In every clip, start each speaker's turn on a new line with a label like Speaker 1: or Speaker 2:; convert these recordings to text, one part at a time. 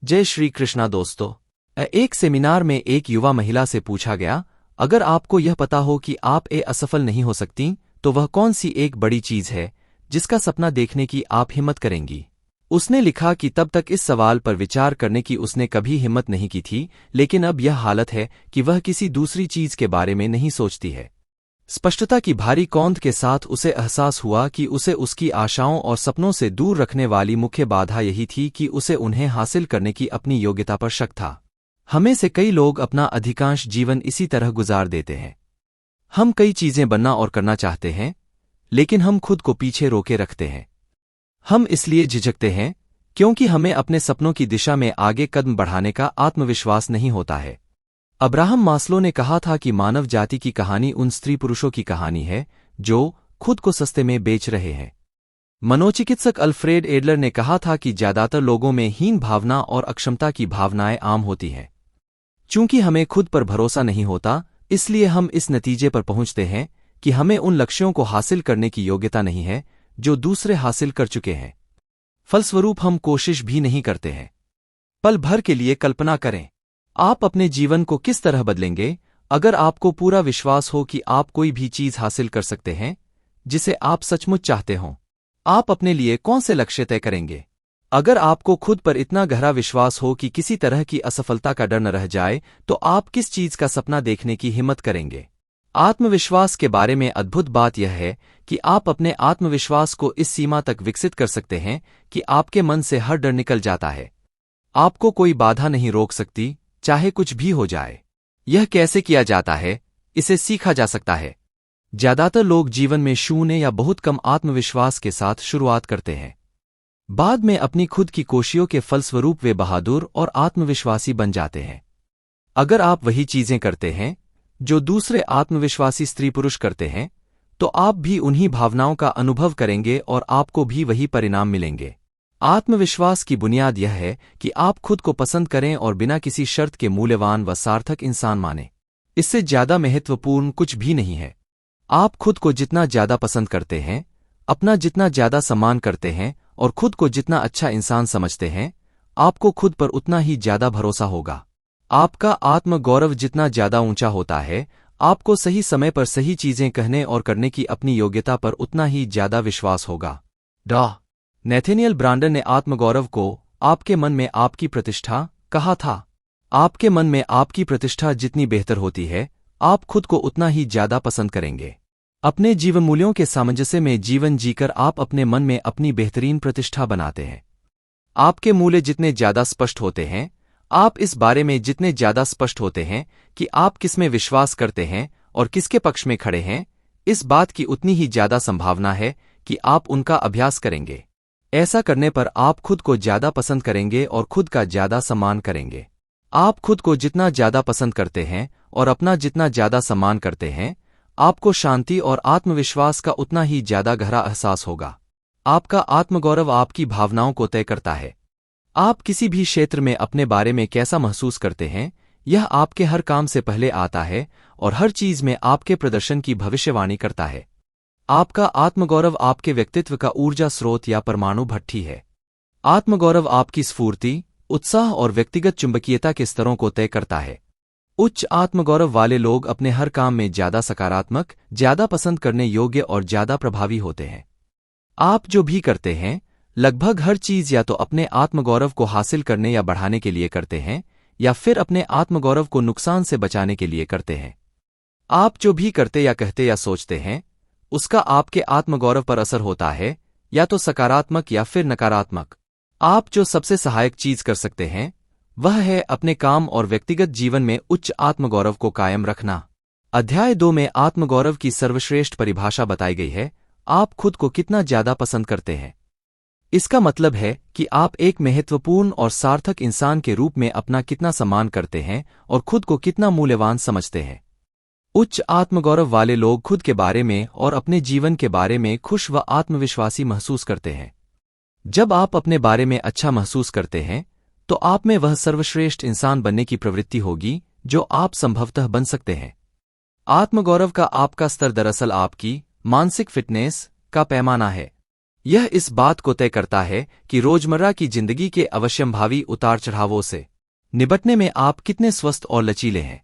Speaker 1: जय श्री कृष्णा दोस्तों। एक सेमिनार में एक युवा महिला से पूछा गया, अगर आपको यह पता हो कि आप असफल नहीं हो सकती तो वह कौन सी एक बड़ी चीज है जिसका सपना देखने की आप हिम्मत करेंगी। उसने लिखा कि तब तक इस सवाल पर विचार करने की उसने कभी हिम्मत नहीं की थी, लेकिन अब यह हालत है कि वह किसी दूसरी चीज के बारे में नहीं सोचती है। स्पष्टता की भारी कौंध के साथ उसे एहसास हुआ कि उसे उसकी आशाओं और सपनों से दूर रखने वाली मुख्य बाधा यही थी कि उसे उन्हें हासिल करने की अपनी योग्यता पर शक था। हमें से कई लोग अपना अधिकांश जीवन इसी तरह गुजार देते हैं। हम कई चीजें बनना और करना चाहते हैं, लेकिन हम खुद को पीछे रोके रखते हैं। हम इसलिए झिझकते हैं क्योंकि हमें अपने सपनों की दिशा में आगे कदम बढ़ाने का आत्मविश्वास नहीं होता है। अब्राहम मास्लो ने कहा था कि मानव जाति की कहानी उन स्त्री पुरुषों की कहानी है जो खुद को सस्ते में बेच रहे हैं। मनोचिकित्सक अल्फ्रेड एडलर ने कहा था कि ज्यादातर लोगों में हीन भावना और अक्षमता की भावनाएं आम होती हैं। चूंकि हमें खुद पर भरोसा नहीं होता, इसलिए हम इस नतीजे पर पहुंचते हैं कि हमें उन लक्ष्यों को हासिल करने की योग्यता नहीं है जो दूसरे हासिल कर चुके हैं। फलस्वरूप हम कोशिश भी नहीं करते हैं। पल भर के लिए कल्पना करें, आप अपने जीवन को किस तरह बदलेंगे अगर आपको पूरा विश्वास हो कि आप कोई भी चीज हासिल कर सकते हैं जिसे आप सचमुच चाहते हों। आप अपने लिए कौन से लक्ष्य तय करेंगे? अगर आपको खुद पर इतना गहरा विश्वास हो कि किसी तरह की असफलता का डर न रह जाए, तो आप किस चीज का सपना देखने की हिम्मत करेंगे? आत्मविश्वास के बारे में अद्भुत बात यह है कि आप अपने आत्मविश्वास को इस सीमा तक विकसित कर सकते हैं कि आपके मन से हर डर निकल जाता है। आपको कोई बाधा नहीं रोक सकती, चाहे कुछ भी हो जाए। यह कैसे किया जाता है? इसे सीखा जा सकता है। ज्यादातर लोग जीवन में शून्य या बहुत कम आत्मविश्वास के साथ शुरुआत करते हैं। बाद में अपनी खुद की कोशिशों के फलस्वरूप वे बहादुर और आत्मविश्वासी बन जाते हैं। अगर आप वही चीजें करते हैं जो दूसरे आत्मविश्वासी स्त्री पुरुष करते हैं, तो आप भी उन्हीं भावनाओं का अनुभव करेंगे और आपको भी वही परिणाम मिलेंगे। आत्मविश्वास की बुनियाद यह है कि आप खुद को पसंद करें और बिना किसी शर्त के मूल्यवान व सार्थक इंसान मानें। इससे ज्यादा महत्वपूर्ण कुछ भी नहीं है। आप खुद को जितना ज्यादा पसंद करते हैं, अपना जितना ज्यादा सम्मान करते हैं और खुद को जितना अच्छा इंसान समझते हैं, आपको खुद पर उतना ही ज्यादा भरोसा होगा। आपका आत्मगौरव जितना ज्यादा ऊंचा होता है, आपको सही समय पर सही चीजें कहने और करने की अपनी योग्यता पर उतना ही ज्यादा विश्वास होगा। नेथेनियल ब्रांडन ने आत्मगौरव को आपके मन में आपकी प्रतिष्ठा कहा था। आपके मन में आपकी प्रतिष्ठा जितनी बेहतर होती है, आप खुद को उतना ही ज्यादा पसंद करेंगे। अपने जीवन मूल्यों के सामंजस्य में जीवन जीकर आप अपने मन में अपनी बेहतरीन प्रतिष्ठा बनाते हैं। आपके मूल्य जितने ज्यादा स्पष्ट होते हैं, आप इस बारे में जितने ज्यादा स्पष्ट होते हैं कि आप किसमें विश्वास करते हैं और किसके पक्ष में खड़े हैं, इस बात की उतनी ही ज्यादा संभावना है कि आप उनका अभ्यास करेंगे। ऐसा करने पर आप खुद को ज्यादा पसंद करेंगे और खुद का ज्यादा सम्मान करेंगे। आप खुद को जितना ज्यादा पसंद करते हैं और अपना जितना ज्यादा सम्मान करते हैं, आपको शांति और आत्मविश्वास का उतना ही ज्यादा गहरा एहसास होगा। आपका आत्मगौरव आपकी भावनाओं को तय करता है। आप किसी भी क्षेत्र में अपने बारे में कैसा महसूस करते हैं, यह आपके हर काम से पहले आता है और हर चीज में आपके प्रदर्शन की भविष्यवाणी करता है। आपका आत्मगौरव आपके व्यक्तित्व का ऊर्जा स्रोत या परमाणु भट्ठी है। आत्मगौरव आपकी स्फूर्ति, उत्साह और व्यक्तिगत चुंबकीयता के स्तरों को तय करता है। उच्च आत्मगौरव वाले लोग अपने हर काम में ज्यादा सकारात्मक, ज्यादा पसंद करने योग्य और ज्यादा प्रभावी होते हैं। आप जो भी करते हैं, लगभग हर चीज या तो अपने आत्मगौरव को हासिल करने या बढ़ाने के लिए करते हैं, या फिर अपने आत्मगौरव को नुकसान से बचाने के लिए करते हैं। आप जो भी करते या कहते या सोचते हैं, उसका आपके आत्मगौरव पर असर होता है, या तो सकारात्मक या फिर नकारात्मक। आप जो सबसे सहायक चीज कर सकते हैं, वह है अपने काम और व्यक्तिगत जीवन में उच्च आत्मगौरव को कायम रखना। अध्याय 2 में आत्मगौरव की सर्वश्रेष्ठ परिभाषा बताई गई है। आप खुद को कितना ज्यादा पसंद करते हैं। इसका मतलब है कि आप एक महत्वपूर्ण और सार्थक इंसान के रूप में अपना कितना सम्मान करते हैं और खुद को कितना मूल्यवान समझते हैं। उच्च आत्मगौरव वाले लोग खुद के बारे में और अपने जीवन के बारे में खुश व आत्मविश्वासी महसूस करते हैं। जब आप अपने बारे में अच्छा महसूस करते हैं, तो आप में वह सर्वश्रेष्ठ इंसान बनने की प्रवृत्ति होगी जो आप संभवतः बन सकते हैं। आत्मगौरव का आपका स्तर दरअसल आपकी मानसिक फिटनेस का पैमाना है। यह इस बात को तय करता है कि रोजमर्रा की जिंदगी के अवश्यंभावी उतार चढ़ावों से निपटने में आप कितने स्वस्थ और लचीले हैं।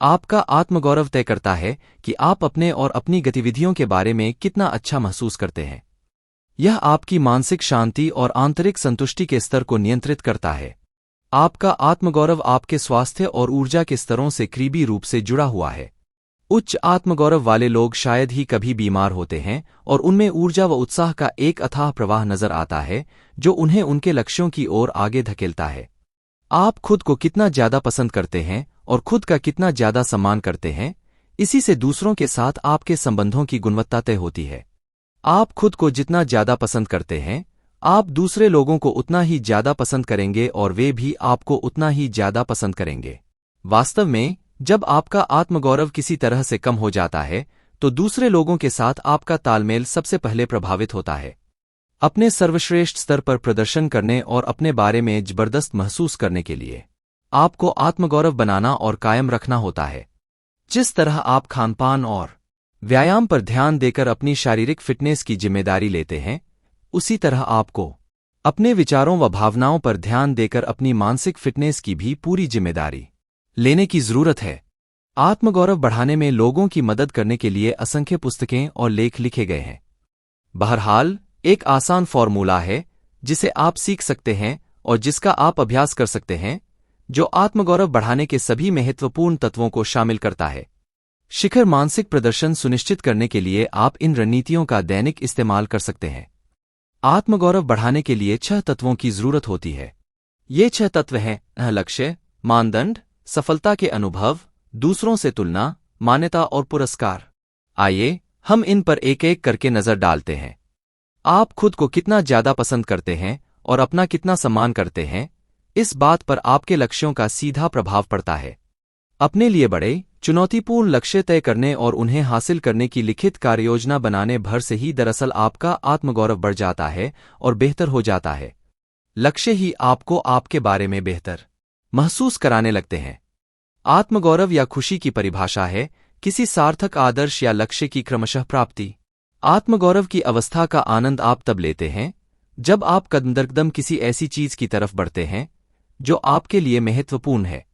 Speaker 1: आपका आत्मगौरव तय करता है कि आप अपने और अपनी गतिविधियों के बारे में कितना अच्छा महसूस करते हैं। यह आपकी मानसिक शांति और आंतरिक संतुष्टि के स्तर को नियंत्रित करता है। आपका आत्मगौरव आपके स्वास्थ्य और ऊर्जा के स्तरों से करीबी रूप से जुड़ा हुआ है। उच्च आत्मगौरव वाले लोग शायद ही कभी बीमार होते हैं और उनमें ऊर्जा व उत्साह का एक अथाह प्रवाह नजर आता है जो उन्हें उनके लक्ष्यों की ओर आगे धकेलता है। आप खुद को कितना ज्यादा पसंद करते हैं और खुद का कितना ज्यादा सम्मान करते हैं, इसी से दूसरों के साथ आपके संबंधों की गुणवत्ता तय होती है। आप खुद को जितना ज्यादा पसंद करते हैं, आप दूसरे लोगों को उतना ही ज्यादा पसंद करेंगे और वे भी आपको उतना ही ज्यादा पसंद करेंगे। वास्तव में जब आपका आत्मगौरव किसी तरह से कम हो जाता है तो दूसरे लोगों के साथ आपका तालमेल सबसे पहले प्रभावित होता है। अपने सर्वश्रेष्ठ स्तर पर प्रदर्शन करने और अपने बारे में जबरदस्त महसूस करने के लिए आपको आत्मगौरव बनाना और कायम रखना होता है। जिस तरह आप खानपान और व्यायाम पर ध्यान देकर अपनी शारीरिक फिटनेस की जिम्मेदारी लेते हैं, उसी तरह आपको अपने विचारों व भावनाओं पर ध्यान देकर अपनी मानसिक फिटनेस की भी पूरी जिम्मेदारी लेने की जरूरत है। आत्मगौरव बढ़ाने में लोगों की मदद करने के लिए असंख्य पुस्तकें और लेख लिखे गए हैं। बहरहाल एक आसान फॉर्मूला है जिसे आप सीख सकते हैं और जिसका आप अभ्यास कर सकते हैं, जो आत्मगौरव बढ़ाने के सभी महत्वपूर्ण तत्वों को शामिल करता है। शिखर मानसिक प्रदर्शन सुनिश्चित करने के लिए आप इन रणनीतियों का दैनिक इस्तेमाल कर सकते हैं। आत्मगौरव बढ़ाने के लिए 6 तत्वों की जरूरत होती है। ये 6 तत्व हैं: लक्ष्य, मानदंड, सफलता के अनुभव, दूसरों से तुलना, मान्यता और पुरस्कार। आइए हम इन पर एक एक करके नजर डालते हैं। आप खुद को कितना ज्यादा पसंद करते हैं और अपना कितना सम्मान करते हैं, इस बात पर आपके लक्ष्यों का सीधा प्रभाव पड़ता है। अपने लिए बड़े, चुनौतीपूर्ण लक्ष्य तय करने और उन्हें हासिल करने की लिखित कार्ययोजना बनाने भर से ही दरअसल आपका आत्मगौरव बढ़ जाता है और बेहतर हो जाता है। लक्ष्य ही आपको आपके बारे में बेहतर महसूस कराने लगते हैं। आत्मगौरव या खुशी की परिभाषा है किसी सार्थक आदर्श या लक्ष्य की क्रमशः प्राप्ति। आत्मगौरव की अवस्था का आनंद आप तब लेते हैं जब आप कदम दर कदम किसी ऐसी चीज की तरफ बढ़ते हैं जो आपके लिए महत्वपूर्ण है।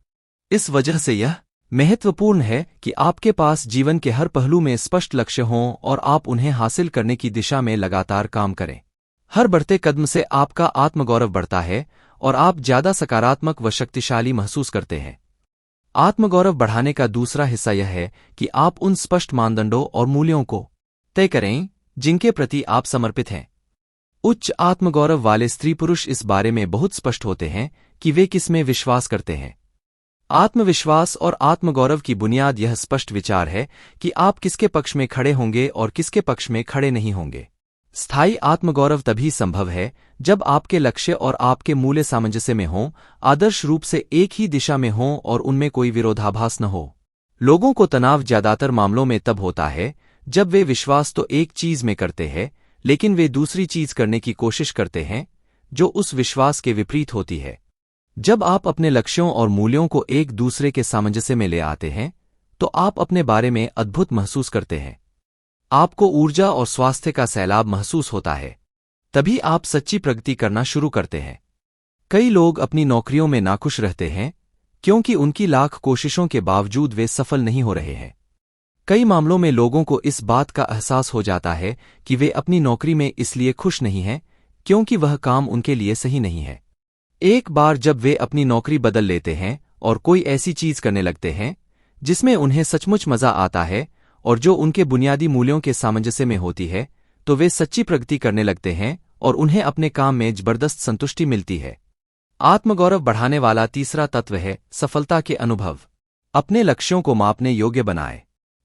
Speaker 1: इस वजह से यह महत्वपूर्ण है कि आपके पास जीवन के हर पहलू में स्पष्ट लक्ष्य हों और आप उन्हें हासिल करने की दिशा में लगातार काम करें। हर बढ़ते कदम से आपका आत्मगौरव बढ़ता है और आप ज्यादा सकारात्मक व शक्तिशाली महसूस करते हैं। आत्मगौरव बढ़ाने का दूसरा हिस्सा यह है कि आप उन स्पष्ट मानदंडों और मूल्यों को तय करें जिनके प्रति आप समर्पित हैं। उच्च आत्मगौरव वाले स्त्री पुरुष इस बारे में बहुत स्पष्ट होते हैं कि वे किसमें विश्वास करते हैं। आत्मविश्वास और आत्मगौरव की बुनियाद यह स्पष्ट विचार है कि आप किसके पक्ष में खड़े होंगे और किसके पक्ष में खड़े नहीं होंगे। स्थायी आत्मगौरव तभी संभव है जब आपके लक्ष्य और आपके मूल्य सामंजस्य में हों, आदर्श रूप से एक ही दिशा में हों और उनमें कोई विरोधाभास न हो। लोगों को तनाव ज्यादातर मामलों में तब होता है जब वे विश्वास तो एक चीज में करते हैं, लेकिन वे दूसरी चीज करने की कोशिश करते हैं जो उस विश्वास के विपरीत होती है। जब आप अपने लक्ष्यों और मूल्यों को एक दूसरे के सामंजस्य में ले आते हैं तो आप अपने बारे में अद्भुत महसूस करते हैं। आपको ऊर्जा और स्वास्थ्य का सैलाब महसूस होता है। तभी आप सच्ची प्रगति करना शुरू करते हैं। कई लोग अपनी नौकरियों में नाखुश रहते हैं क्योंकि उनकी लाख कोशिशों के बावजूद वे सफल नहीं हो रहे हैं। कई मामलों में लोगों को इस बात का एहसास हो जाता है कि वे अपनी नौकरी में इसलिए खुश नहीं हैं क्योंकि वह काम उनके लिए सही नहीं है। एक बार जब वे अपनी नौकरी बदल लेते हैं और कोई ऐसी चीज करने लगते हैं जिसमें उन्हें सचमुच मजा आता है और जो उनके बुनियादी मूल्यों के सामंजस्य में होती है, तो वे सच्ची प्रगति करने लगते हैं और उन्हें अपने काम में जबरदस्त संतुष्टि मिलती है। आत्मगौरव बढ़ाने वाला तीसरा तत्व है सफलता के अनुभव। अपने लक्ष्यों को मापने योग्य बनाएं।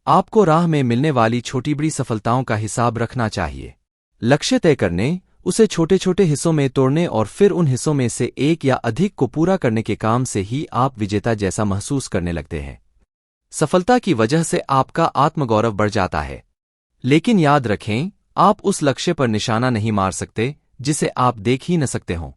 Speaker 1: आपको राह में मिलने वाली छोटी बड़ी सफलताओं का हिसाब रखना चाहिए। लक्ष्य तय करने, उसे छोटे छोटे हिस्सों में तोड़ने और फिर उन हिस्सों में से एक या अधिक को पूरा करने के काम से ही आप विजेता जैसा महसूस करने लगते हैं। सफलता की वजह से आपका आत्मगौरव बढ़ जाता है। लेकिन याद रखें, आप उस लक्ष्य पर निशाना नहीं मार सकते जिसे आप देख ही न सकते हों।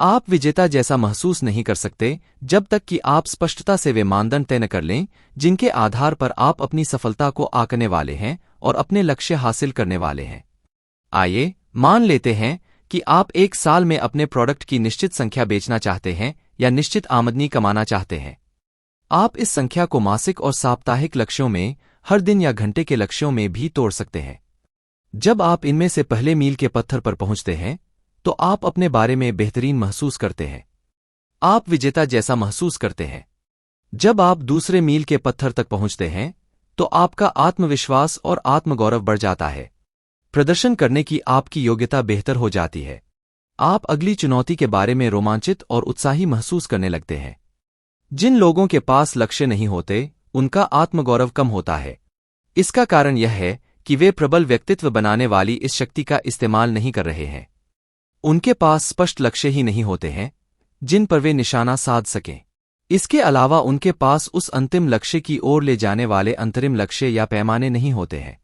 Speaker 1: आप विजेता जैसा महसूस नहीं कर सकते जब तक कि आप स्पष्टता से वे मानदंड तय न कर लें जिनके आधार पर आप अपनी सफलता को आंकने वाले हैं और अपने लक्ष्य हासिल करने वाले हैं। आइए मान लेते हैं कि आप एक साल में अपने प्रोडक्ट की निश्चित संख्या बेचना चाहते हैं या निश्चित आमदनी कमाना चाहते हैं। आप इस संख्या को मासिक और साप्ताहिक लक्ष्यों में, हर दिन या घंटे के लक्ष्यों में भी तोड़ सकते हैं। जब आप इनमें से पहले मील के पत्थर पर पहुंचते हैं, तो आप अपने बारे में बेहतरीन महसूस करते हैं। आप विजेता जैसा महसूस करते हैं। जब आप दूसरे मील के पत्थर तक पहुंचते हैं, तो आपका आत्मविश्वास और आत्मगौरव बढ़ जाता है। प्रदर्शन करने की आपकी योग्यता बेहतर हो जाती है। आप अगली चुनौती के बारे में रोमांचित और उत्साही महसूस करने लगते हैं। जिन लोगों के पास लक्ष्य नहीं होते, उनका आत्मगौरव कम होता है। इसका कारण यह है कि वे प्रबल व्यक्तित्व बनाने वाली इस शक्ति का इस्तेमाल नहीं कर रहे हैं। उनके पास स्पष्ट लक्ष्य ही नहीं होते हैं जिन पर वे निशाना साध सकें। इसके अलावा उनके पास उस अंतिम लक्ष्य की ओर ले जाने वाले अंतरिम लक्ष्य या पैमाने नहीं होते हैं।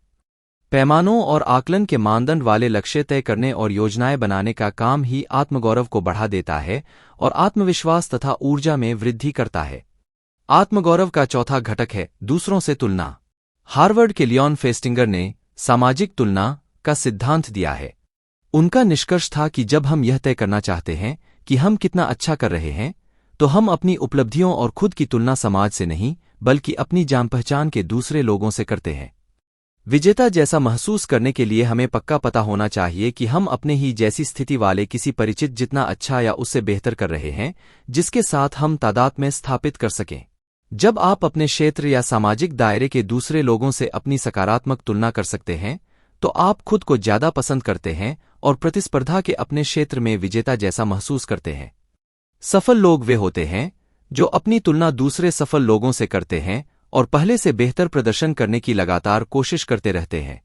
Speaker 1: पैमानों और आकलन के मानदंड वाले लक्ष्य तय करने और योजनाएं बनाने का काम ही आत्मगौरव को बढ़ा देता है और आत्मविश्वास तथा ऊर्जा में वृद्धि करता है। आत्मगौरव का चौथा घटक है दूसरों से तुलना। हार्वर्ड के लियोन फेस्टिंगर ने सामाजिक तुलना का सिद्धांत दिया है। उनका निष्कर्ष था कि जब हम यह तय करना चाहते हैं कि हम कितना अच्छा कर रहे हैं, तो हम अपनी उपलब्धियों और खुद की तुलना समाज से नहीं, बल्कि अपनी जान पहचान के दूसरे लोगों से करते हैं। विजेता जैसा महसूस करने के लिए हमें पक्का पता होना चाहिए कि हम अपने ही जैसी स्थिति वाले किसी परिचित जितना अच्छा या उससे बेहतर कर रहे हैं, जिसके साथ हम तादाद में स्थापित कर सकें। जब आप अपने क्षेत्र या सामाजिक दायरे के दूसरे लोगों से अपनी सकारात्मक तुलना कर सकते हैं, तो आप खुद को ज्यादा पसंद करते हैं और प्रतिस्पर्धा के अपने क्षेत्र में विजेता जैसा महसूस करते हैं। सफल लोग वे होते हैं जो अपनी तुलना दूसरे सफल लोगों से करते हैं और पहले से बेहतर प्रदर्शन करने की लगातार कोशिश करते रहते हैं।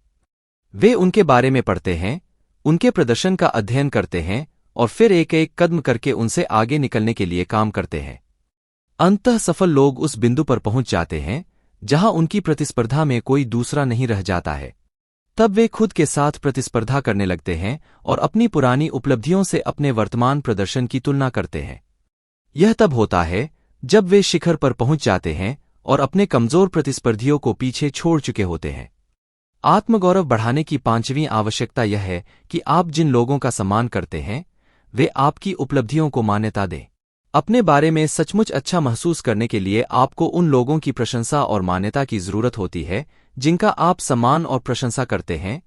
Speaker 1: वे उनके बारे में पढ़ते हैं, उनके प्रदर्शन का अध्ययन करते हैं और फिर एक एक कदम करके उनसे आगे निकलने के लिए काम करते हैं। अंततः सफल लोग उस बिंदु पर पहुंच जाते हैं जहां उनकी प्रतिस्पर्धा में कोई दूसरा नहीं रह जाता है। तब वे खुद के साथ प्रतिस्पर्धा करने लगते हैं और अपनी पुरानी उपलब्धियों से अपने वर्तमान प्रदर्शन की तुलना करते हैं। यह तब होता है जब वे शिखर पर पहुंच जाते हैं और अपने कमजोर प्रतिस्पर्धियों को पीछे छोड़ चुके होते हैं। आत्मगौरव बढ़ाने की पांचवीं आवश्यकता यह है कि आप जिन लोगों का सम्मान करते हैं, वे आपकी उपलब्धियों को मान्यता दें। अपने बारे में सचमुच अच्छा महसूस करने के लिए आपको उन लोगों की प्रशंसा और मान्यता की जरूरत होती है जिनका आप सम्मान और प्रशंसा करते हैं,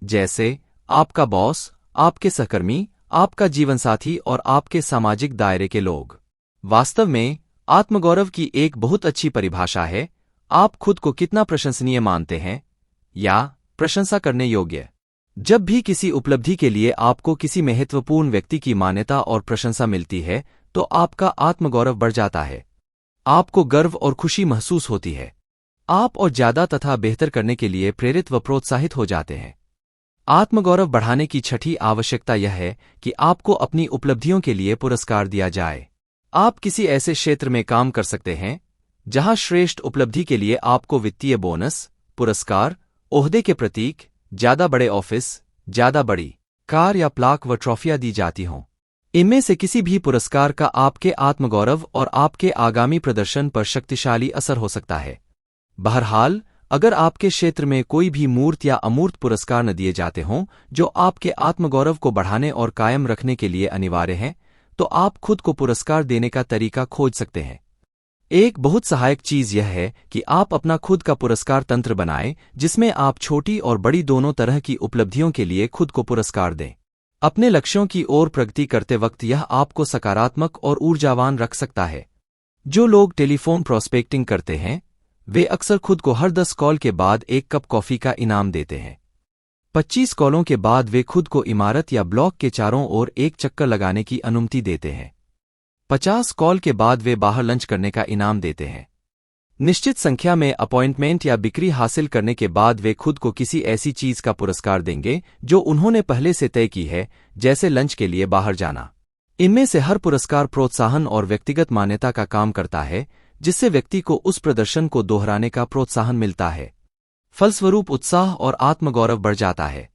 Speaker 1: जैसे आपका बॉस, आपके सहकर्मी, आपका जीवनसाथी और आपके सामाजिक दायरे के लोग। वास्तव में आत्मगौरव की एक बहुत अच्छी परिभाषा है, आप खुद को कितना प्रशंसनीय मानते हैं या प्रशंसा करने योग्य। जब भी किसी उपलब्धि के लिए आपको किसी महत्वपूर्ण व्यक्ति की मान्यता और प्रशंसा मिलती है, तो आपका आत्मगौरव बढ़ जाता है। आपको गर्व और खुशी महसूस होती है। आप और ज्यादा तथा बेहतर करने के लिए प्रेरित व प्रोत्साहित हो जाते हैं। आत्मगौरव बढ़ाने की छठी आवश्यकता यह है कि आपको अपनी उपलब्धियों के लिए पुरस्कार दिया जाए। आप किसी ऐसे क्षेत्र में काम कर सकते हैं जहां श्रेष्ठ उपलब्धि के लिए आपको वित्तीय बोनस, पुरस्कार, ओहदे के प्रतीक, ज्यादा बड़े ऑफिस, ज्यादा बड़ी कार या प्लाक व ट्रॉफियां दी जाती हों। इनमें से किसी भी पुरस्कार का आपके आत्मगौरव और आपके आगामी प्रदर्शन पर शक्तिशाली असर हो सकता है। बहरहाल, अगर आपके क्षेत्र में कोई भी मूर्त या अमूर्त पुरस्कार न दिए जाते हों जो आपके आत्मगौरव को बढ़ाने और कायम रखने के लिए अनिवार्य हैं, तो आप खुद को पुरस्कार देने का तरीका खोज सकते हैं। एक बहुत सहायक चीज यह है कि आप अपना खुद का पुरस्कार तंत्र बनाएं, जिसमें आप छोटी और बड़ी दोनों तरह की उपलब्धियों के लिए खुद को पुरस्कार दें। अपने लक्ष्यों की ओर प्रगति करते वक्त यह आपको सकारात्मक और ऊर्जावान रख सकता है। जो लोग टेलीफोन प्रोस्पेक्टिंग करते हैं, वे अक्सर खुद को हर 10 कॉल के बाद एक कप कॉफी का इनाम देते हैं। 25 कॉलों के बाद वे खुद को इमारत या ब्लॉक के चारों ओर एक चक्कर लगाने की अनुमति देते हैं। 50 कॉल के बाद वे बाहर लंच करने का इनाम देते हैं। निश्चित संख्या में अपॉइंटमेंट या बिक्री हासिल करने के बाद वे खुद को किसी ऐसी चीज का पुरस्कार देंगे जो उन्होंने पहले से तय की है, जैसे लंच के लिए बाहर जाना। इनमें से हर पुरस्कार प्रोत्साहन और व्यक्तिगत मान्यता का काम करता है, जिससे व्यक्ति को उस प्रदर्शन को दोहराने का प्रोत्साहन मिलता है। फलस्वरूप उत्साह और आत्मगौरव बढ़ जाता है।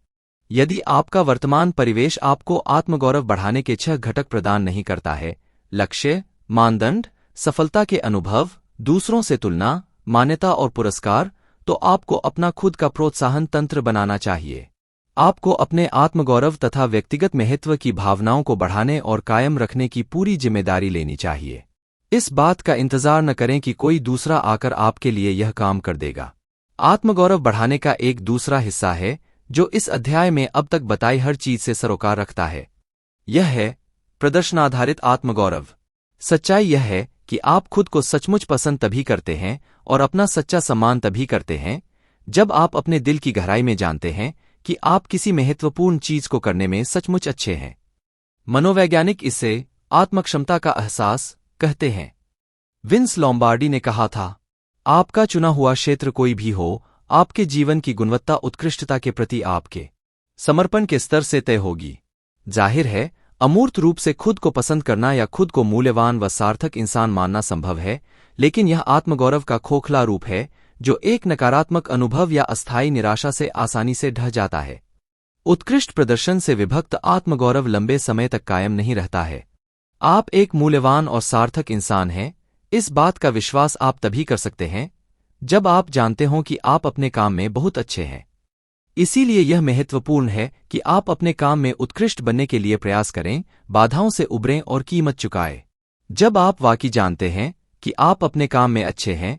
Speaker 1: यदि आपका वर्तमान परिवेश आपको आत्मगौरव बढ़ाने के 6 घटक प्रदान नहीं करता है, लक्ष्य, मानदंड, सफलता के अनुभव, दूसरों से तुलना, मान्यता और पुरस्कार, तो आपको अपना खुद का प्रोत्साहन तंत्र बनाना चाहिए। आपको अपने आत्मगौरव तथा व्यक्तिगत महत्व की भावनाओं को बढ़ाने और कायम रखने की पूरी जिम्मेदारी लेनी चाहिए। इस बात का इंतजार न करें कि कोई दूसरा आकर आपके लिए यह काम कर देगा। आत्मगौरव बढ़ाने का एक दूसरा हिस्सा है जो इस अध्याय में अब तक बताई हर चीज से सरोकार रखता है। यह है प्रदर्शनाधारित आत्मगौरव। सच्चाई यह है कि आप खुद को सचमुच पसंद तभी करते हैं और अपना सच्चा सम्मान तभी करते हैं जब आप अपने दिल की गहराई में जानते हैं कि आप किसी महत्वपूर्ण चीज को करने में सचमुच अच्छे हैं। मनोवैज्ञानिक इसे आत्मक्षमता का एहसास कहते हैं। विंस लोम्बार्डी ने कहा था, आपका चुना हुआ क्षेत्र कोई भी हो, आपके जीवन की गुणवत्ता उत्कृष्टता के प्रति आपके समर्पण के स्तर से तय होगी। जाहिर है, अमूर्त रूप से खुद को पसंद करना या खुद को मूल्यवान व सार्थक इंसान मानना संभव है, लेकिन यह आत्मगौरव का खोखला रूप है जो एक नकारात्मक अनुभव या अस्थायी निराशा से आसानी से ढह जाता है। उत्कृष्ट प्रदर्शन से विभक्त आत्मगौरव लंबे समय तक कायम नहीं रहता है। आप एक मूल्यवान और सार्थक इंसान हैं, इस बात का विश्वास आप तभी कर सकते हैं जब आप जानते हों कि आप अपने काम में बहुत अच्छे हैं। इसीलिए यह महत्वपूर्ण है कि आप अपने काम में उत्कृष्ट बनने के लिए प्रयास करें, बाधाओं से उबरें और कीमत चुकाएं। जब आप वाकई जानते हैं कि आप अपने काम में अच्छे हैं,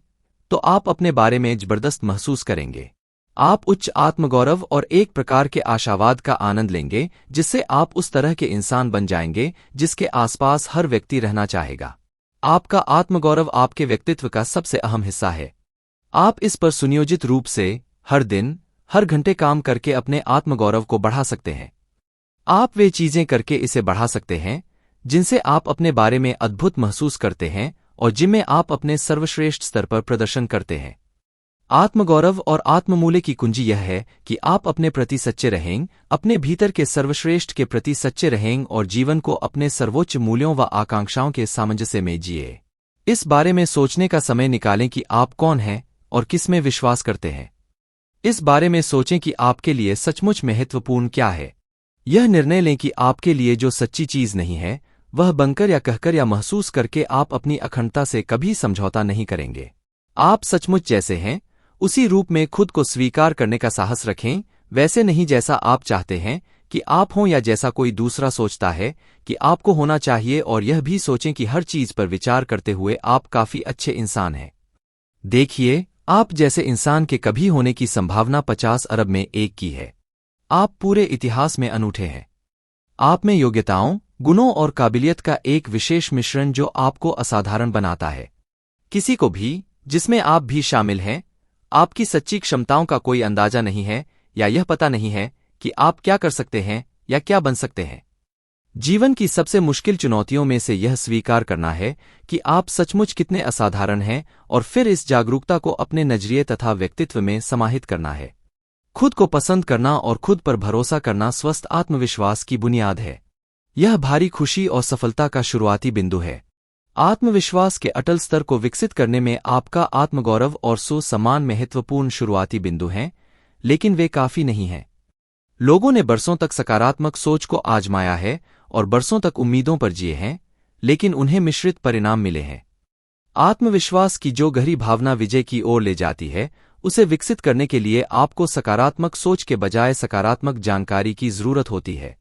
Speaker 1: तो आप अपने बारे में जबरदस्त महसूस करेंगे। आप उच्च आत्मगौरव और एक प्रकार के आशावाद का आनंद लेंगे जिससे आप उस तरह के इंसान बन जाएंगे जिसके आसपास हर व्यक्ति रहना चाहेगा। आपका आत्मगौरव आपके व्यक्तित्व का सबसे अहम हिस्सा है। आप इस पर सुनियोजित रूप से हर दिन हर घंटे काम करके अपने आत्मगौरव को बढ़ा सकते हैं। आप वे चीजें करके इसे बढ़ा सकते हैं जिनसे आप अपने बारे में अद्भुत महसूस करते हैं और जिनमें आप अपने सर्वश्रेष्ठ स्तर पर प्रदर्शन करते हैं। आत्मगौरव और आत्ममूल्य की कुंजी यह है कि आप अपने प्रति सच्चे रहें, अपने भीतर के सर्वश्रेष्ठ के प्रति सच्चे रहें और जीवन को अपने सर्वोच्च मूल्यों व आकांक्षाओं के सामंजस्य में जिए। इस बारे में सोचने का समय निकालें कि आप कौन हैं और किस में विश्वास करते हैं। इस बारे में सोचें कि आपके लिए सचमुच महत्वपूर्ण क्या है। यह निर्णय लें कि आपके लिए जो सच्ची चीज नहीं है, वह बनकर या कहकर या महसूस करके आप अपनी अखंडता से कभी समझौता नहीं करेंगे। आप सचमुच जैसे हैं, उसी रूप में खुद को स्वीकार करने का साहस रखें, वैसे नहीं जैसा आप चाहते हैं कि आप हों या जैसा कोई दूसरा सोचता है कि आपको होना चाहिए, और यह भी सोचें कि हर चीज पर विचार करते हुए आप काफी अच्छे इंसान हैं। देखिए, आप जैसे इंसान के कभी होने की संभावना 50 अरब में एक की है। आप पूरे इतिहास में अनूठे हैं। आप में योग्यताओं, गुणों और काबिलियत का एक विशेष मिश्रण जो आपको असाधारण बनाता है। किसी को भी, जिसमें आप भी शामिल हैं, आपकी सच्ची क्षमताओं का कोई अंदाजा नहीं है या यह पता नहीं है कि आप क्या कर सकते हैं या क्या बन सकते हैं। जीवन की सबसे मुश्किल चुनौतियों में से यह स्वीकार करना है कि आप सचमुच कितने असाधारण हैं और फिर इस जागरूकता को अपने नजरिए तथा व्यक्तित्व में समाहित करना है। खुद को पसंद करना और खुद पर भरोसा करना स्वस्थ आत्मविश्वास की बुनियाद है। यह भारी खुशी और सफलता का शुरुआती बिंदु है। आत्मविश्वास के अटल स्तर को विकसित करने में आपका आत्मगौरव और सम्मान महत्वपूर्ण शुरुआती बिंदु हैं, लेकिन वे काफी नहीं हैं। लोगों ने बरसों तक सकारात्मक सोच को आजमाया है और बरसों तक उम्मीदों पर जिए हैं, लेकिन उन्हें मिश्रित परिणाम मिले हैं। आत्मविश्वास की जो गहरी भावना विजय की ओर ले जाती है, उसे विकसित करने के लिए आपको सकारात्मक सोच के बजाय सकारात्मक जानकारी की जरूरत होती है।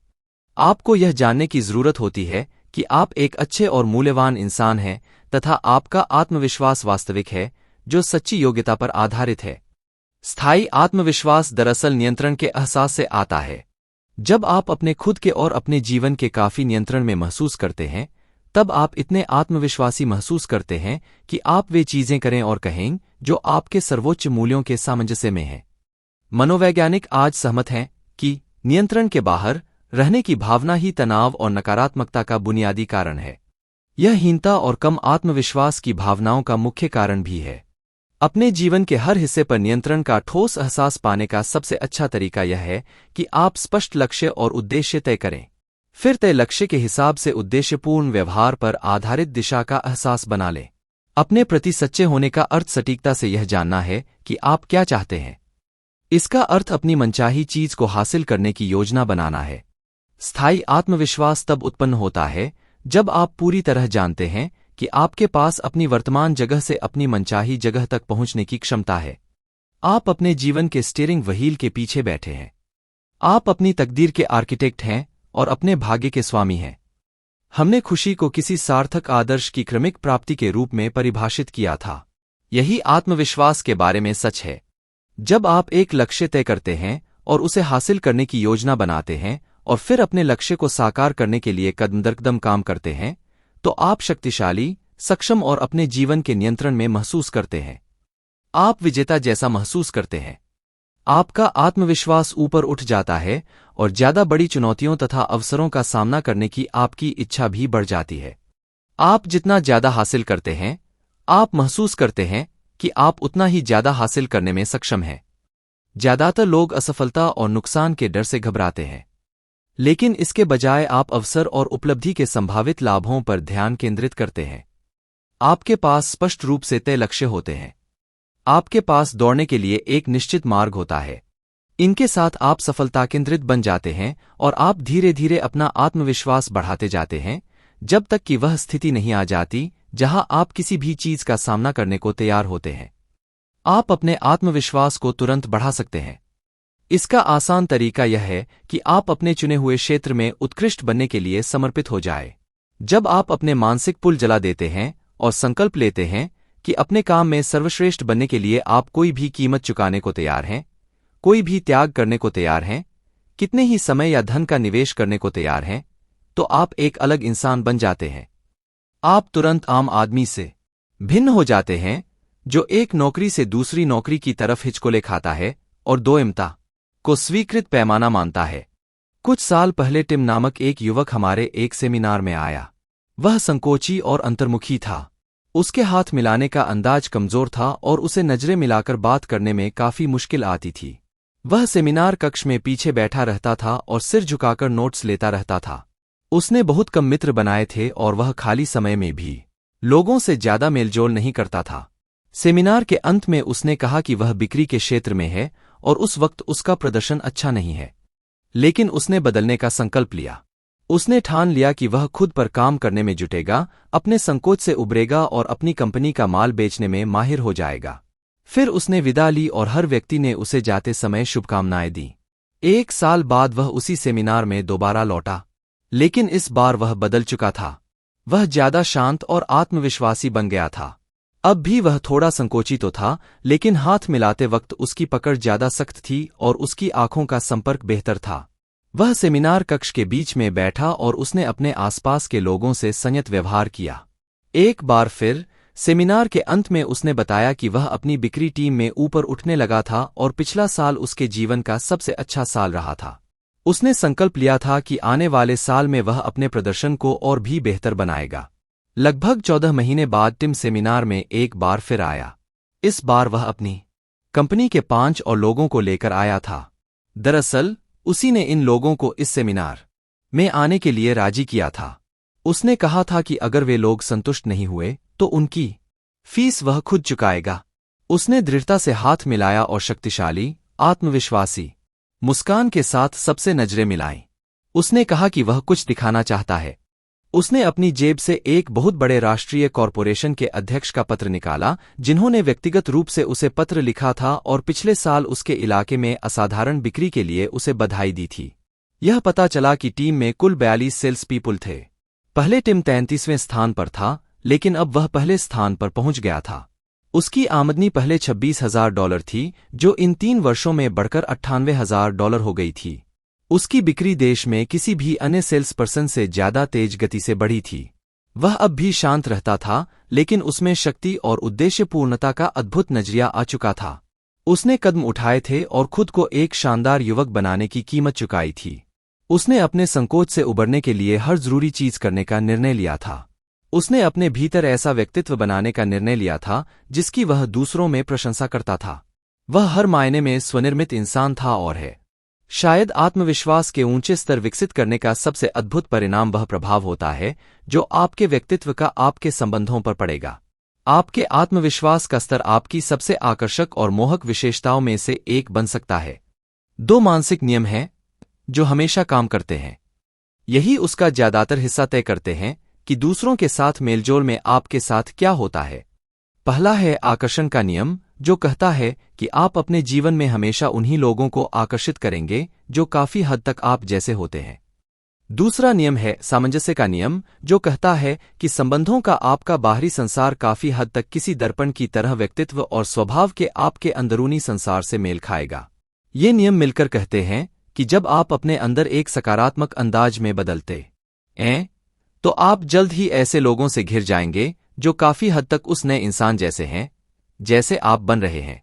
Speaker 1: आपको यह जानने की जरूरत होती है कि आप एक अच्छे और मूल्यवान इंसान हैं तथा आपका आत्मविश्वास वास्तविक है, जो सच्ची योग्यता पर आधारित है। स्थायी आत्मविश्वास दरअसल नियंत्रण के एहसास से आता है। जब आप अपने खुद के और अपने जीवन के काफी नियंत्रण में महसूस करते हैं, तब आप इतने आत्मविश्वासी महसूस करते हैं कि आप वे चीजें करें और कहें जो आपके सर्वोच्च मूल्यों के सामंजस्य में हैं। मनोवैज्ञानिक आज सहमत हैं कि नियंत्रण के बाहर रहने की भावना ही तनाव और नकारात्मकता का बुनियादी कारण है। यह हीनता और कम आत्मविश्वास की भावनाओं का मुख्य कारण भी है। अपने जीवन के हर हिस्से पर नियंत्रण का ठोस एहसास पाने का सबसे अच्छा तरीका यह है कि आप स्पष्ट लक्ष्य और उद्देश्य तय करें। फिर तय लक्ष्य के हिसाब से उद्देश्यपूर्ण व्यवहार पर आधारित दिशा का एहसास बना लें। अपने प्रति सच्चे होने का अर्थ सटीकता से यह जानना है कि आप क्या चाहते हैं। इसका अर्थ अपनी मनचाही चीज को हासिल करने की योजना बनाना है। स्थायी आत्मविश्वास तब उत्पन्न होता है जब आप पूरी तरह जानते हैं कि आपके पास अपनी वर्तमान जगह से अपनी मनचाही जगह तक पहुंचने की क्षमता है। आप अपने जीवन के स्टीयरिंग व्हील के पीछे बैठे हैं। आप अपनी तकदीर के आर्किटेक्ट हैं और अपने भाग्य के स्वामी हैं। हमने खुशी को किसी सार्थक आदर्श की क्रमिक प्राप्ति के रूप में परिभाषित किया था। यही आत्मविश्वास के बारे में सच है। जब आप एक लक्ष्य तय करते हैं और उसे हासिल करने की योजना बनाते हैं और फिर अपने लक्ष्य को साकार करने के लिए कदम दर कदम काम करते हैं, तो आप शक्तिशाली, सक्षम और अपने जीवन के नियंत्रण में महसूस करते हैं। आप विजेता जैसा महसूस करते हैं। आपका आत्मविश्वास ऊपर उठ जाता है और ज्यादा बड़ी चुनौतियों तथा अवसरों का सामना करने की आपकी इच्छा भी बढ़ जाती है। आप जितना ज्यादा हासिल करते हैं, आप महसूस करते हैं कि आप उतना ही ज्यादा हासिल करने में सक्षम हैं। ज्यादातर लोग असफलता और नुकसान के डर से घबराते हैं, लेकिन इसके बजाय आप अवसर और उपलब्धि के संभावित लाभों पर ध्यान केंद्रित करते हैं। आपके पास स्पष्ट रूप से तय लक्ष्य होते हैं। आपके पास दौड़ने के लिए एक निश्चित मार्ग होता है। इनके साथ आप सफलता केंद्रित बन जाते हैं और आप धीरे धीरे अपना आत्मविश्वास बढ़ाते जाते हैं, जब तक कि वह स्थिति नहीं आ जाती जहां आप किसी भी चीज का सामना करने को तैयार होते हैं। आप अपने आत्मविश्वास को तुरंत बढ़ा सकते हैं। इसका आसान तरीका यह है कि आप अपने चुने हुए क्षेत्र में उत्कृष्ट बनने के लिए समर्पित हो जाए। जब आप अपने मानसिक पुल जला देते हैं और संकल्प लेते हैं कि अपने काम में सर्वश्रेष्ठ बनने के लिए आप कोई भी कीमत चुकाने को तैयार हैं, कोई भी त्याग करने को तैयार हैं, कितने ही समय या धन का निवेश करने को तैयार हैं, तो आप एक अलग इंसान बन जाते हैं। आप तुरंत आम आदमी से भिन्न हो जाते हैं, जो एक नौकरी से दूसरी नौकरी की तरफ हिचकोले खाता है और दो इम्ता को स्वीकृत पैमाना मानता है। कुछ साल पहले टिम नामक एक युवक हमारे एक सेमिनार में आया। वह संकोची और अंतर्मुखी था। उसके हाथ मिलाने का अंदाज कमजोर था और उसे नजरें मिलाकर बात करने में काफी मुश्किल आती थी। वह सेमिनार कक्ष में पीछे बैठा रहता था और सिर झुकाकर नोट्स लेता रहता था। उसने बहुत कम मित्र बनाए थे और वह खाली समय में भी लोगों से ज्यादा मेलजोल नहीं करता था। सेमिनार के अंत में उसने कहा कि वह बिक्री के क्षेत्र में है और उस वक्त उसका प्रदर्शन अच्छा नहीं है, लेकिन उसने बदलने का संकल्प लिया। उसने ठान लिया कि वह खुद पर काम करने में जुटेगा, अपने संकोच से उबरेगा और अपनी कंपनी का माल बेचने में माहिर हो जाएगा। फिर उसने विदा ली और हर व्यक्ति ने उसे जाते समय शुभकामनाएं दी। 1 साल बाद वह उसी सेमिनार में दोबारा लौटा, लेकिन इस बार वह बदल चुका था। वह ज्यादा शांत और आत्मविश्वासी बन गया था। अब भी वह थोड़ा संकोची तो था, लेकिन हाथ मिलाते वक्त उसकी पकड़ ज्यादा सख्त थी और उसकी आंखों का संपर्क बेहतर था। वह सेमिनार कक्ष के बीच में बैठा और उसने अपने आसपास के लोगों से संयत व्यवहार किया। एक बार फिर सेमिनार के अंत में उसने बताया कि वह अपनी बिक्री टीम में ऊपर उठने लगा था और पिछला साल उसके जीवन का सबसे अच्छा साल रहा था। उसने संकल्प लिया था कि आने वाले साल में वह अपने प्रदर्शन को और भी बेहतर बनाएगा। लगभग 14 महीने बाद टिम सेमिनार में एक बार फिर आया। इस बार वह अपनी कंपनी के 5 और लोगों को लेकर आया था। दरअसल उसी ने इन लोगों को इस सेमिनार में आने के लिए राजी किया था। उसने कहा था कि अगर वे लोग संतुष्ट नहीं हुए तो उनकी फीस वह खुद चुकाएगा। उसने दृढ़ता से हाथ मिलाया और शक्तिशाली, आत्मविश्वासी मुस्कान के साथ सबसे नजरें मिलाईं। उसने कहा कि वह कुछ दिखाना चाहता है। उसने अपनी जेब से एक बहुत बड़े राष्ट्रीय कॉरपोरेशन के अध्यक्ष का पत्र निकाला, जिन्होंने व्यक्तिगत रूप से उसे पत्र लिखा था और पिछले साल उसके इलाके में असाधारण बिक्री के लिए उसे बधाई दी थी। यह पता चला कि टीम में कुल 42 सेल्स पीपुल थे। पहले टिम 33वें स्थान पर था, लेकिन अब वह पहले स्थान पर पहुंच गया था। उसकी आमदनी पहले $26,000 थी, जो इन 3 वर्षों में बढ़कर $98,000 हो गई थी। उसकी बिक्री देश में किसी भी अन्य सेल्स पर्सन से ज्यादा तेज गति से बढ़ी थी। वह अब भी शांत रहता था, लेकिन उसमें शक्ति और उद्देश्यपूर्णता का अद्भुत नजरिया आ चुका था। उसने कदम उठाए थे और खुद को एक शानदार युवक बनाने की कीमत चुकाई थी। उसने अपने संकोच से उबरने के लिए हर जरूरी चीज करने का निर्णय लिया था। उसने अपने भीतर ऐसा व्यक्तित्व बनाने का निर्णय लिया था जिसकी वह दूसरों में प्रशंसा करता था। वह हर मायने में स्वनिर्मित इंसान था और है। शायद आत्मविश्वास के ऊंचे स्तर विकसित करने का सबसे अद्भुत परिणाम वह प्रभाव होता है जो आपके व्यक्तित्व का आपके संबंधों पर पड़ेगा। आपके आत्मविश्वास का स्तर आपकी सबसे आकर्षक और मोहक विशेषताओं में से एक बन सकता है। 2 मानसिक नियम हैं जो हमेशा काम करते हैं। यही उसका ज्यादातर हिस्सा तय करते हैं कि दूसरों के साथ मेलजोल में आपके साथ क्या होता है। पहला है आकर्षण का नियम, जो कहता है कि आप अपने जीवन में हमेशा उन्हीं लोगों को आकर्षित करेंगे जो काफी हद तक आप जैसे होते हैं। दूसरा नियम है सामंजस्य का नियम, जो कहता है कि संबंधों का आपका बाहरी संसार काफी हद तक किसी दर्पण की तरह व्यक्तित्व और स्वभाव के आपके अंदरूनी संसार से मेल खाएगा। ये नियम मिलकर कहते हैं कि जब आप अपने अंदर एक सकारात्मक अंदाज में बदलते हैं तो आप जल्द ही ऐसे लोगों से घिर जाएंगे जो काफी हद तक उस नए इंसान जैसे हैं जैसे आप बन रहे हैं।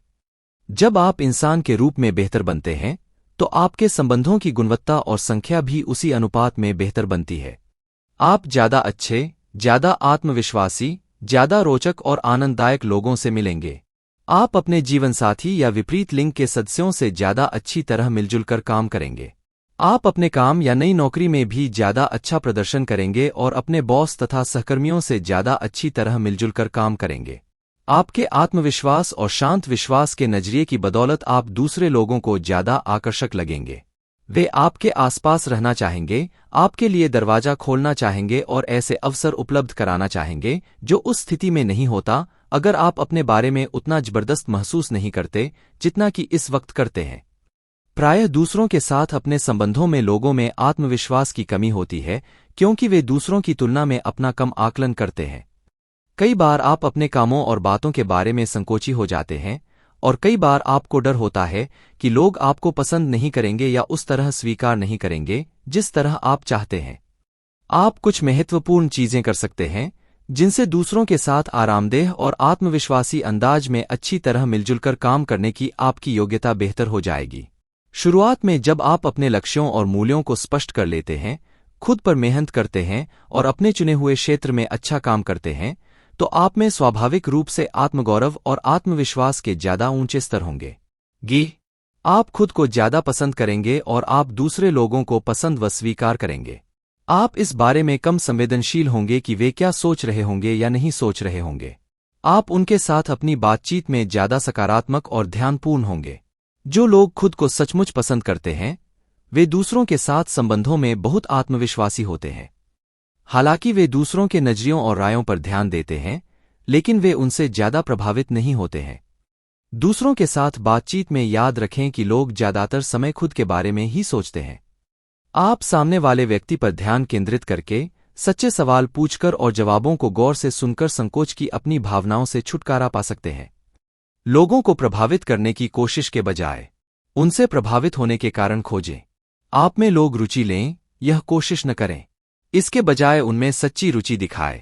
Speaker 1: जब आप इंसान के रूप में बेहतर बनते हैं तो आपके संबंधों की गुणवत्ता और संख्या भी उसी अनुपात में बेहतर बनती है। आप ज्यादा अच्छे, ज्यादा आत्मविश्वासी, ज्यादा रोचक और आनंददायक लोगों से मिलेंगे। आप अपने जीवनसाथी या विपरीत लिंग के सदस्यों से ज्यादा अच्छी तरह मिलजुल कर काम करेंगे। आप अपने काम या नई नौकरी में भी ज्यादा अच्छा प्रदर्शन करेंगे और अपने बॉस तथा सहकर्मियों से ज्यादा अच्छी तरह मिलजुल कर काम करेंगे। आपके आत्मविश्वास और शांत विश्वास के नजरिए की बदौलत आप दूसरे लोगों को ज्यादा आकर्षक लगेंगे। वे आपके आसपास रहना चाहेंगे, आपके लिए दरवाजा खोलना चाहेंगे और ऐसे अवसर उपलब्ध कराना चाहेंगे जो उस स्थिति में नहीं होता अगर आप अपने बारे में उतना जबरदस्त महसूस नहीं करते जितना कि इस वक्त करते हैं। प्रायः दूसरों के साथ अपने संबंधों में लोगों में आत्मविश्वास की कमी होती है क्योंकि वे दूसरों की तुलना में अपना कम आकलन करते हैं। कई बार आप अपने कामों और बातों के बारे में संकोची हो जाते हैं और कई बार आपको डर होता है कि लोग आपको पसंद नहीं करेंगे या उस तरह स्वीकार नहीं करेंगे जिस तरह आप चाहते हैं। आप कुछ महत्वपूर्ण चीजें कर सकते हैं जिनसे दूसरों के साथ आरामदेह और आत्मविश्वासी अंदाज में अच्छी तरह मिलजुलकर काम करने की आपकी योग्यता बेहतर हो जाएगी। शुरुआत में जब आप अपने लक्ष्यों और मूल्यों को स्पष्ट कर लेते हैं, खुद पर मेहनत करते हैं और अपने चुने हुए क्षेत्र में अच्छा काम करते हैं तो आप में स्वाभाविक रूप से आत्मगौरव और आत्मविश्वास के ज्यादा ऊंचे स्तर होंगे। आप खुद को ज्यादा पसंद करेंगे और आप दूसरे लोगों को पसंद व स्वीकार करेंगे। आप इस बारे में कम संवेदनशील होंगे कि वे क्या सोच रहे होंगे या नहीं सोच रहे होंगे। आप उनके साथ अपनी बातचीत में ज्यादा सकारात्मक और ध्यानपूर्ण होंगे। जो लोग खुद को सचमुच पसंद करते हैं वे दूसरों के साथ संबंधों में बहुत आत्मविश्वासी होते हैं। हालांकि वे दूसरों के नजरियों और रायों पर ध्यान देते हैं, लेकिन वे उनसे ज्यादा प्रभावित नहीं होते हैं। दूसरों के साथ बातचीत में याद रखें कि लोग ज्यादातर समय खुद के बारे में ही सोचते हैं। आप सामने वाले व्यक्ति पर ध्यान केंद्रित करके सच्चे सवाल पूछकर और जवाबों को गौर से सुनकर संकोच की अपनी भावनाओं से छुटकारा पा सकते हैं। लोगों को प्रभावित करने की कोशिश के बजाय उनसे प्रभावित होने के कारण खोजें। आप में लोग रुचि लें, यह कोशिश न करें। इसके बजाय उनमें सच्ची रुचि दिखाएं।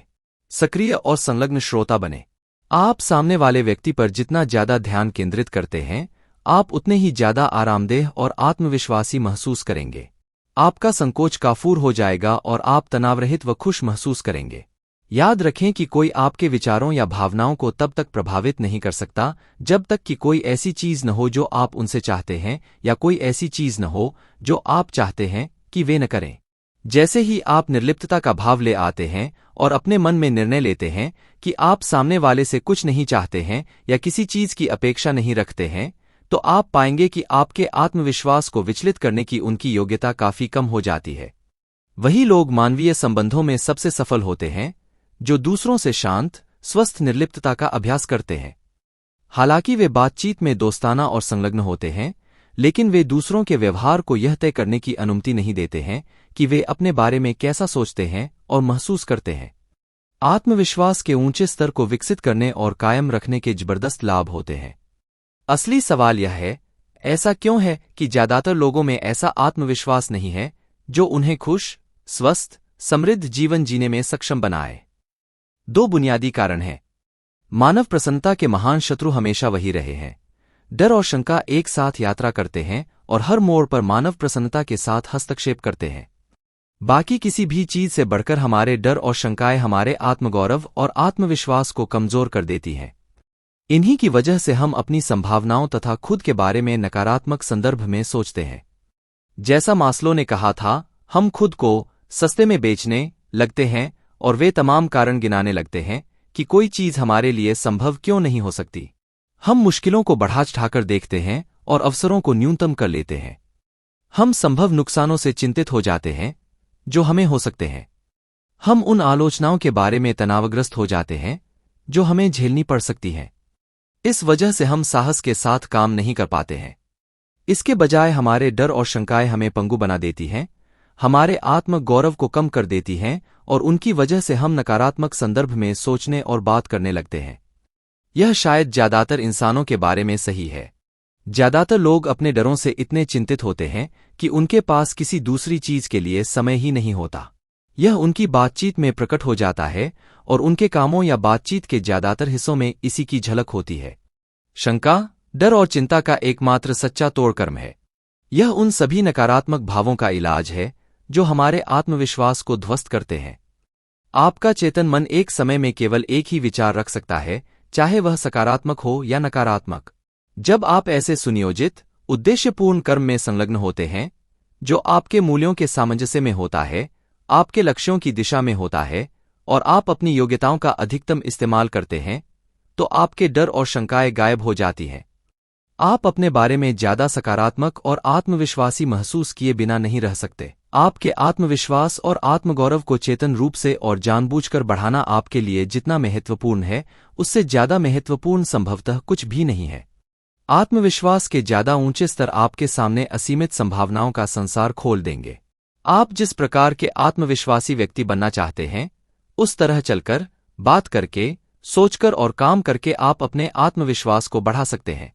Speaker 1: सक्रिय और संलग्न श्रोता बने। आप सामने वाले व्यक्ति पर जितना ज्यादा ध्यान केंद्रित करते हैं, आप उतने ही ज्यादा आरामदेह और आत्मविश्वासी महसूस करेंगे। आपका संकोच काफूर हो जाएगा और आप तनावरहित व खुश महसूस करेंगे। याद रखें कि कोई आपके विचारों या भावनाओं को तब तक प्रभावित नहीं कर सकता जब तक कि कोई ऐसी चीज न हो जो आप उनसे चाहते हैं या कोई ऐसी चीज न हो जो आप चाहते हैं कि वे न करें। जैसे ही आप निर्लिप्तता का भाव ले आते हैं और अपने मन में निर्णय लेते हैं कि आप सामने वाले से कुछ नहीं चाहते हैं या किसी चीज की अपेक्षा नहीं रखते हैं, तो आप पाएंगे कि आपके आत्मविश्वास को विचलित करने की उनकी योग्यता काफी कम हो जाती है। वही लोग मानवीय संबंधों में सबसे सफल होते हैं जो दूसरों से शांत, स्वस्थ निर्लिप्तता का अभ्यास करते हैं। हालांकि वे बातचीत में दोस्ताना और संलग्न होते हैं, लेकिन वे दूसरों के व्यवहार को यह तय करने की अनुमति नहीं देते हैं कि वे अपने बारे में कैसा सोचते हैं और महसूस करते हैं। आत्मविश्वास के ऊंचे स्तर को विकसित करने और कायम रखने के जबरदस्त लाभ होते हैं। असली सवाल यह है, ऐसा क्यों है कि ज्यादातर लोगों में ऐसा आत्मविश्वास नहीं है जो उन्हें खुश, स्वस्थ, समृद्ध जीवन जीने में सक्षम बनाए। 2 बुनियादी कारण हैं। मानव प्रसन्नता के महान शत्रु हमेशा वही रहे हैं। डर और शंका एक साथ यात्रा करते हैं और हर मोड़ पर मानव प्रसन्नता के साथ हस्तक्षेप करते हैं। बाकी किसी भी चीज से बढ़कर हमारे डर और शंकाएं हमारे आत्मगौरव और आत्मविश्वास को कमजोर कर देती हैं। इन्हीं की वजह से हम अपनी संभावनाओं तथा खुद के बारे में नकारात्मक संदर्भ में सोचते हैं। जैसा मास्लो ने कहा था, हम खुद को सस्ते में बेचने लगते हैं और वे तमाम कारण गिनाने लगते हैं कि कोई चीज हमारे लिए संभव क्यों नहीं हो सकती। हम मुश्किलों को बढ़ा चढ़ाकर देखते हैं और अवसरों को न्यूनतम कर लेते हैं। हम संभव नुकसानों से चिंतित हो जाते हैं जो हमें हो सकते हैं। हम उन आलोचनाओं के बारे में तनावग्रस्त हो जाते हैं जो हमें झेलनी पड़ सकती हैं। इस वजह से हम साहस के साथ काम नहीं कर पाते हैं। इसके बजाय हमारे डर और शंकाएं हमें पंगु बना देती हैं, हमारे आत्म गौरव को कम कर देती हैं और उनकी वजह से हम नकारात्मक संदर्भ में सोचने और बात करने लगते हैं। यह शायद ज्यादातर इंसानों के बारे में सही है। ज्यादातर लोग अपने डरों से इतने चिंतित होते हैं कि उनके पास किसी दूसरी चीज के लिए समय ही नहीं होता। यह उनकी बातचीत में प्रकट हो जाता है और उनके कामों या बातचीत के ज्यादातर हिस्सों में इसी की झलक होती है। शंका, डर और चिंता का एकमात्र सच्चा तोड़कर्म है। यह उन सभी नकारात्मक भावों का इलाज है जो हमारे आत्मविश्वास को ध्वस्त करते हैं। आपका चेतन मन एक समय में केवल एक ही विचार रख सकता है, चाहे वह सकारात्मक हो या नकारात्मक। जब आप ऐसे सुनियोजित, उद्देश्यपूर्ण कर्म में संलग्न होते हैं, जो आपके मूल्यों के सामंजस्य में होता है, आपके लक्ष्यों की दिशा में होता है और आप अपनी योग्यताओं का अधिकतम इस्तेमाल करते हैं, तो आपके डर और शंकाएं गायब हो जाती हैं। आप अपने बारे में ज्यादा सकारात्मक और आत्मविश्वासी महसूस किए बिना नहीं रह सकते। आपके आत्मविश्वास और आत्मगौरव को चेतन रूप से और जानबूझकर बढ़ाना आपके लिए जितना महत्वपूर्ण है, उससे ज्यादा महत्वपूर्ण संभवतः कुछ भी नहीं है। आत्मविश्वास के ज्यादा ऊंचे स्तर आपके सामने असीमित संभावनाओं का संसार खोल देंगे। आप जिस प्रकार के आत्मविश्वासी व्यक्ति बनना चाहते हैं, उस तरह चलकर, बात करके, सोचकर और काम करके आप अपने आत्मविश्वास को बढ़ा सकते हैं।